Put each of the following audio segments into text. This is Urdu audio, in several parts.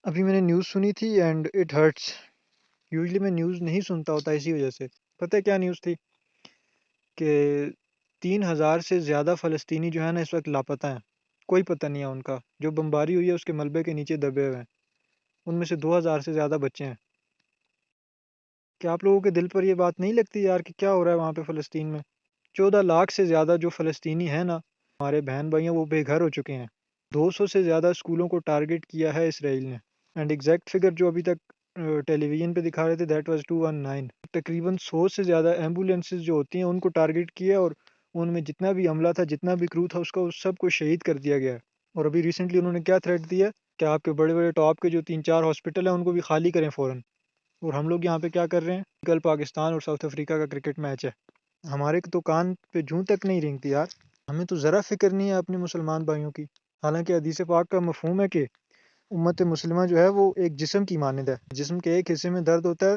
ابھی میں نے نیوز سنی تھی اینڈ اٹ ہرٹس. یوزلی میں نیوز نہیں سنتا ہوتا اسی وجہ سے. پتہ ہے کیا نیوز تھی؟ کہ 3,000 سے زیادہ فلسطینی جو ہے نا اس وقت لاپتہ ہیں. کوئی پتہ نہیں ہے ان کا. جو بمباری ہوئی ہے اس کے ملبے کے نیچے دبے ہوئے ہیں. ان میں سے 2,000 سے زیادہ بچے ہیں. کیا آپ لوگوں کے دل پر یہ بات نہیں لگتی یار کہ کیا ہو رہا ہے وہاں پہ فلسطین میں؟ 14 لاکھ سے زیادہ جو فلسطینی ہیں نا ہمارے بہن بھائی ہیں وہ بے گھر ہو چکے ہیں. 200 سے زیادہ اسکولوں کو ٹارگٹ کیا ہے اسرائیل نے. اینڈ ایگزیکٹ فگر جو ابھی تک ٹیلی ویژن پہ دکھا رہے تھے دیٹ واز 219. تقریباً 100 سے زیادہ ایمبولینسز جو ہوتی ہیں ان کو ٹارگٹ کیا اور ان میں جتنا بھی عملہ تھا جتنا بھی کرو تھا اس کا اس سب کو شہید کر دیا گیا. اور ابھی ریسنٹلی انہوں نے کیا تھریٹ دیا کہ آپ کے بڑے بڑے ٹاپ کے جو 3-4 ہاسپٹل ہیں ان کو بھی خالی کریں فوراً. اور ہم لوگ یہاں پہ کیا کر رہے ہیں؟ کل پاکستان اور ساؤتھ افریقہ کا کرکٹ میچ ہے. ہمارے تو کان پہ جوں تک نہیں رینگتی یار. ہمیں تو ذرا فکر نہیں ہے اپنے مسلمان بھائیوں کی. حالانکہ حدیث پاک کا مفہوم ہے کہ امت مسلمہ جو ہے وہ ایک جسم کی مانند ہے. جسم کے ایک حصے میں درد ہوتا ہے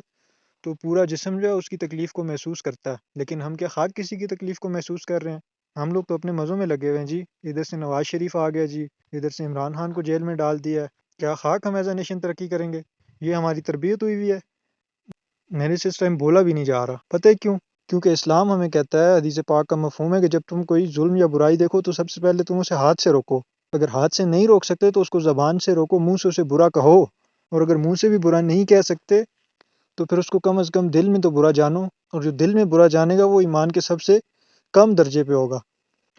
تو پورا جسم جو ہے اس کی تکلیف کو محسوس کرتا ہے. لیکن ہم کیا خاک کسی کی تکلیف کو محسوس کر رہے ہیں؟ ہم لوگ تو اپنے مزوں میں لگے ہوئے ہیں جی. ادھر سے نواز شریف آ گیا جی, ادھر سے عمران خان کو جیل میں ڈال دیا ہے. کیا خاک ہم ایز اے نیشن ترقی کریں گے؟ یہ ہماری تربیت ہوئی ہوئی ہے. میرے سے اس ٹائم بولا بھی نہیں جا رہا. پتہ ہے کیوں؟ کیونکہ اسلام ہمیں کہتا ہے, حدیث پاک کا مفہوم ہے کہ جب تم کوئی ظلم یا برائی دیکھو تو سب سے پہلے تم اسے ہاتھ سے روکو. اگر ہاتھ سے نہیں روک سکتے تو اس کو زبان سے روکو, منہ سے اسے برا کہو. اور اگر منہ سے بھی برا نہیں کہہ سکتے تو پھر اس کو کم از کم دل میں تو برا جانو. اور جو دل میں برا جانے گا وہ ایمان کے سب سے کم درجے پہ ہوگا.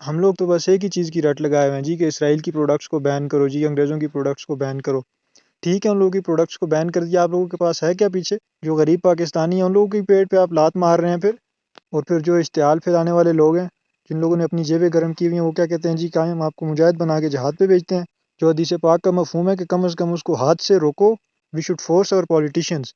ہم لوگ تو بس ایک ہی چیز کی رٹ لگائے ہوئے ہیں جی کہ اسرائیل کی پروڈکٹس کو بین کرو جی, انگریزوں کی پروڈکٹس کو بین کرو. ٹھیک ہے ان لوگوں کی پروڈکٹس کو بین کر دیا, آپ لوگوں کے پاس ہے کیا پیچھے؟ جو غریب پاکستانی ہیں ان لوگوں کی پیٹ پہ آپ لات مار رہے ہیں پھر. اور پھر جو اشتعال پھیلانے والے لوگ ہیں جن لوگوں نے اپنی جیبیں گرم کی ہوئی ہیں وہ کیا کہتے ہیں جی کہ ہم آپ کو مجاہد بنا کے جہاد پہ بھیجتے ہیں. جو حدیث پاک کا مفہوم ہے کہ کم از کم اس کو ہاتھ سے روکو. وی شوڈ فورس اور پولیٹیشینز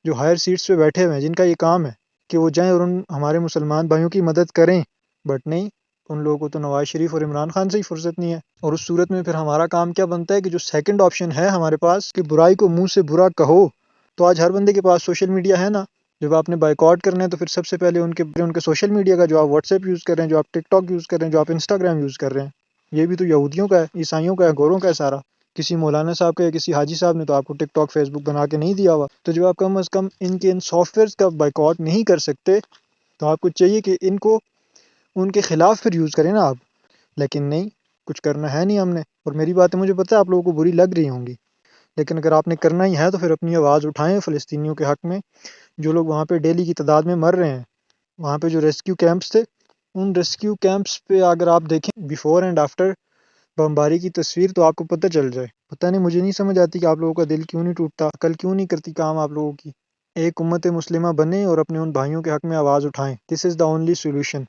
جو ہائر سیٹس پہ بیٹھے ہوئے ہیں جن کا یہ کام ہے کہ وہ جائیں اور ان ہمارے مسلمان بھائیوں کی مدد کریں. بٹ نہیں, ان لوگوں کو تو نواز شریف اور عمران خان سے ہی فرصت نہیں ہے. اور اس صورت میں پھر ہمارا کام کیا بنتا ہے کہ جو سیکنڈ آپشن ہے ہمارے پاس کہ برائی کو منہ سے برا کہو, تو آج ہر بندے کے پاس سوشل میڈیا ہے نا. جب آپ نے بائیک آؤٹ کرنا ہے تو پھر سب سے پہلے ان کے سوشل میڈیا کا, جو آپ واٹس ایپ یوز کر رہے ہیں, جو آپ ٹک ٹاک یوز کر رہے ہیں, جو آپ انسٹاگرام یوز کر رہے ہیں, یہ بھی تو یہودیوں کا ہے, عیسائیوں کا ہے, گوروں کا ہے سارا. کسی مولانا صاحب کا یا کسی حاجی صاحب نے تو آپ کو ٹک ٹاک فیس بک بنا کے نہیں دیا ہوا. تو جب آپ کم از کم ان سافٹ ویئرس کا بائیک آؤٹ نہیں کر سکتے تو آپ کو چاہیے کہ ان کو ان کے خلاف پھر یوز کریں نا آپ. لیکن نہیں, کچھ کرنا ہے نہیں ہم نے. اور میری باتیں مجھے پتہ ہے آپ لوگوں کو بری لگ رہی ہوں گی, لیکن اگر آپ نے کرنا ہی ہے تو پھر اپنی آواز اٹھائیں فلسطینیوں کے حق میں. جو لوگ وہاں پہ ڈیلی کی تعداد میں مر رہے ہیں, وہاں پہ جو ریسکیو کیمپس تھے, ان ریسکیو کیمپس پہ اگر آپ دیکھیں بیفور اینڈ آفٹر بمباری کی تصویر تو آپ کو پتہ چل جائے. پتہ نہیں, مجھے نہیں سمجھ آتی کہ آپ لوگوں کا دل کیوں نہیں ٹوٹتا, عقل کیوں نہیں کرتی کام آپ لوگوں کی. ایک امت مسلمہ بنیں اور اپنے ان بھائیوں کے حق میں آواز اٹھائیں. دس از دا اونلی سولوشن.